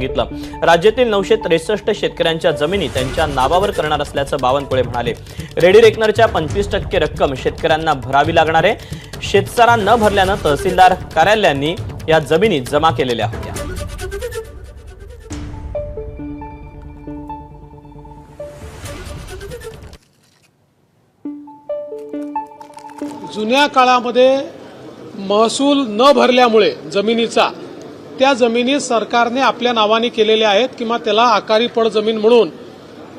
सांगितलं। राज्यातील 963 शेतकऱ्यांच्या जमिनी त्यांच्या नावावर करणार असल्याचं बावनकुळे म्हणाले। रेडी रेकनरच्या 25% रक्कम शेतकऱ्यांना भरावी लागणार आहे। शेतसारा न भरल्यानं तहसीलदार कार्यालयांनी या जमिनी जमा केलेल्या होत्या। जुन्या काळामध्ये महसूल न भरल्यामुळे जमिनीचा त्या जमिनी सरकारने आपल्या नावाने केलेल्या आहेत किंवा त्याला आकारी पड जमीन म्हणून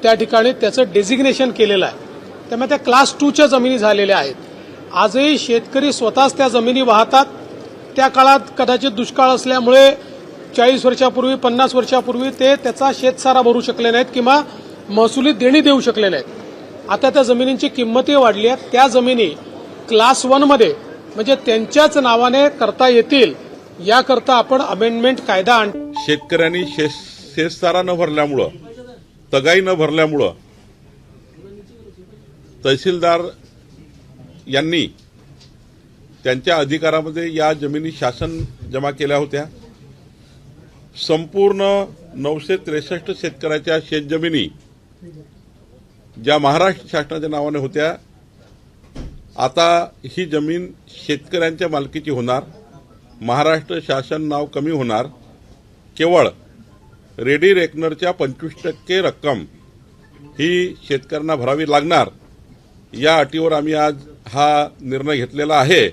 त्या ठिकाणी त्याचं डेझिग्नेशन केलेलं आहे। त्यामुळे त्या क्लास 2 च्या जमिनी झालेल्या आहेत। आजही शेतकरी स्वतःच त्या जमिनी वाहतात। त्या काळात कदाचित दुष्काळ असल्यामुळे 40 वर्षापूर्वी 50 वर्षापूर्वी ते त्याचा शेतसारा भरू शकले नाहीत किंवा महसुली देणी देऊ शकले नाहीत। आता त्या जमिनींची किंमतही वाढली आहे। त्या जमिनी क्लास 1 मध्ये म्हणजे त्यांच्याच नावाने करता येतील याकरता आपण अमेंडमेंट कायदा शेतकऱ्यांनी शेतसारा न भरल्यामुळं तगाई न भरल्यामुळं तहसीलदार यांनी त्यांच्या अधिकारामध्ये या जमिनी शासन जमा केल्या होत्या। संपूर्ण 963 शेतकऱ्याच्या शेतजमिनी ज्या महाराष्ट्र शासनाच्या नावाने होत्या आता ही जमीन शेतकऱ्यांच्या मालकीची होणार। महाराष्ट्र शासन नाव कमी होणार। केवळ रेडी रेकनरच्या 25% रक्कम ही शेतकऱ्यांना भरावी लागणार या अटीवर आम्ही आज हा निर्णय घेतलेला आहे।